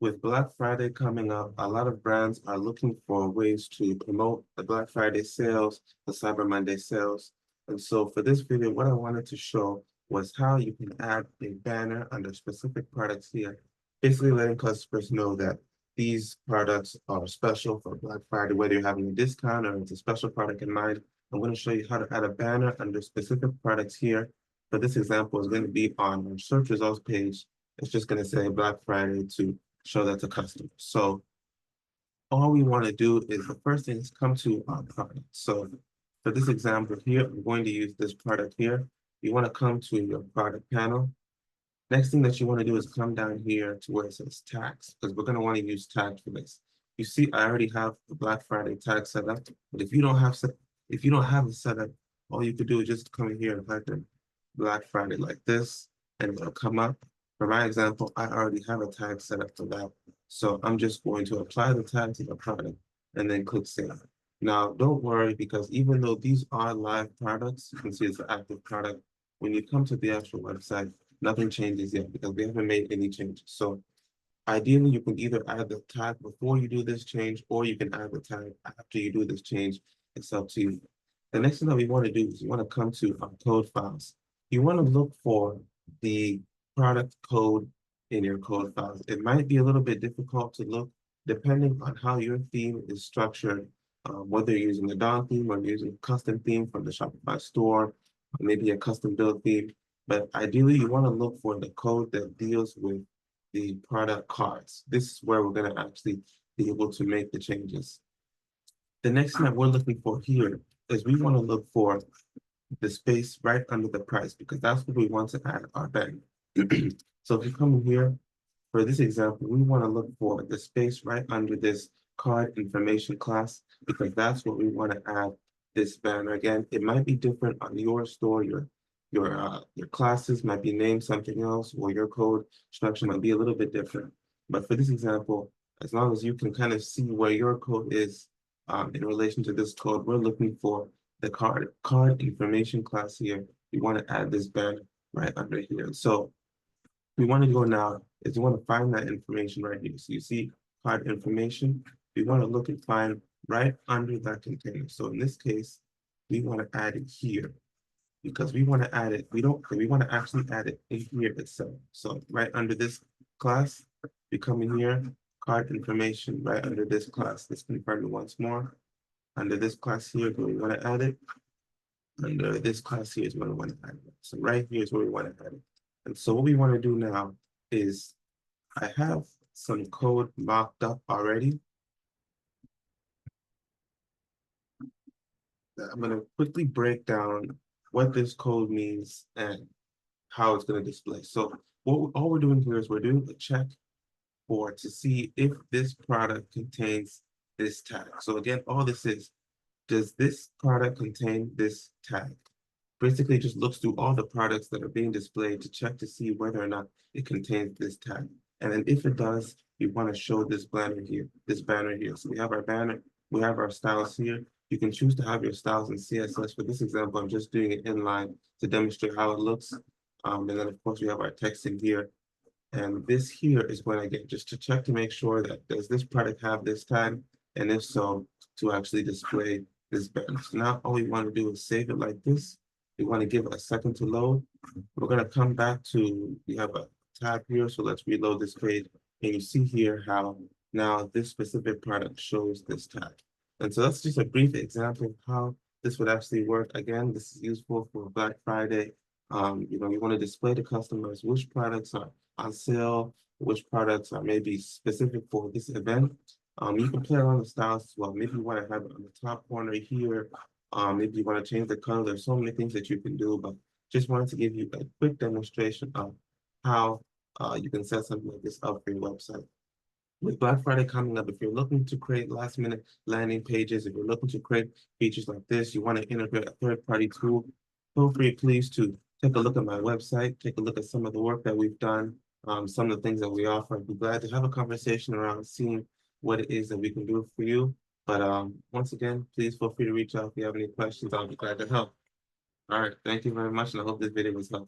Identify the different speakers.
Speaker 1: with Black Friday coming up, a lot of brands are looking for ways to promote the Black Friday sales, the Cyber Monday sales. And so for this video, what I wanted to show was how you can add a banner under specific products here, basically letting customers know that these products are special for Black Friday, whether you're having a discount or it's a special product in mind. I'm going to show you how to add a banner under specific products here. For this example, is going to be on our search results page. It's just going to say Black Friday to show that to customers. So all we want to do is the first thing is come to our product. So for this example here, I'm going to use this product here. You want to come to your product panel. Next thing that you want to do is come down here to where it says tags, because we're going to want to use tags for this. You see, I already have the Black Friday tag set up, but if you don't have it set up, all you could do is just come in here and type in Black Friday like this, and it'll come up. For my example, I already have a tag set up for that. So I'm just going to apply the tag to the product and then click save. Now, don't worry, because even though these are live products, you can see it's an active product. When you come to the actual website, nothing changes yet because we haven't made any changes. So ideally, you can either add the tag before you do this change, or you can add the tag after you do this change. It's up to you. The next thing that we want to do is you want to come to our code files. You want to look for the product code in your code files. It might be a little bit difficult to look depending on how your theme is structured, whether you're using a DOM theme or you're using a custom theme from the Shopify store, or maybe a custom build theme. But ideally, you want to look for the code that deals with the product cards. This is where we're going to actually be able to make the changes. The next thing that we're looking for here is we want to look for the space right under the price, because that's what we want to add our banner. So if you come in here, for this example, we want to look for the space right under this card information class, because that's what we want to add this banner. Again, it might be different on your store. Your classes might be named something else, or your code structure might be a little bit different. But for this example, as long as you can kind of see where your code is in relation to this code, we're looking for the card information class here. We want to add this banner right under here. So we want to go now is you want to find that information right here. So you see card information. We want to look and find right under that container. So in this case, we want to add it here, because we want to add it. We want to actually add it in here itself. So right under this class, we come in here, card information right under this class. Let's confirm it once more. Under this class here, do we want to add it? Under this class here is where we want to add it. So right here is where we want to add it. And so what we want to do now is I have some code mocked up already. I'm going to quickly break down what this code means and how it's going to display. So all we're doing here is we're doing a check to see if this product contains this tag. So again, all this is, does this product contain this tag? Basically just looks through all the products that are being displayed to check to see whether or not it contains this tag. And then if it does, we want to show this banner here, So we have our banner, we have our styles here. You can choose to have your styles in CSS. For this example, I'm just doing it inline to demonstrate how it looks. And then of course we have our text in here. And this here is what I get just to check to make sure that does this product have this tag? And if so, to actually display this banner. So now all we want to do is save it like this. We want to give it a second to load. We're going to come back to, we have a tab here. So let's reload this page. And you see here how now this specific product shows this tag. And so that's just a brief example of how this would actually work. Again, this is useful for Black Friday. You want to display to customers which products are on sale, which products are maybe specific for this event. You can play around with styles as well. Maybe you want to have it on the top corner here. Maybe you want to change the color. There's so many things that you can do, but just wanted to give you a quick demonstration of how you can set something like this up for your website. With Black Friday coming up, if you're looking to create last-minute landing pages, if you're looking to create features like this, you want to integrate a third-party tool, feel free, please, to take a look at my website, take a look at some of the work that we've done, some of the things that we offer. I'd be glad to have a conversation around seeing what it is that we can do for you. But once again, please feel free to reach out if you have any questions. I'll be glad to help. All right, thank you very much, and I hope this video was helpful.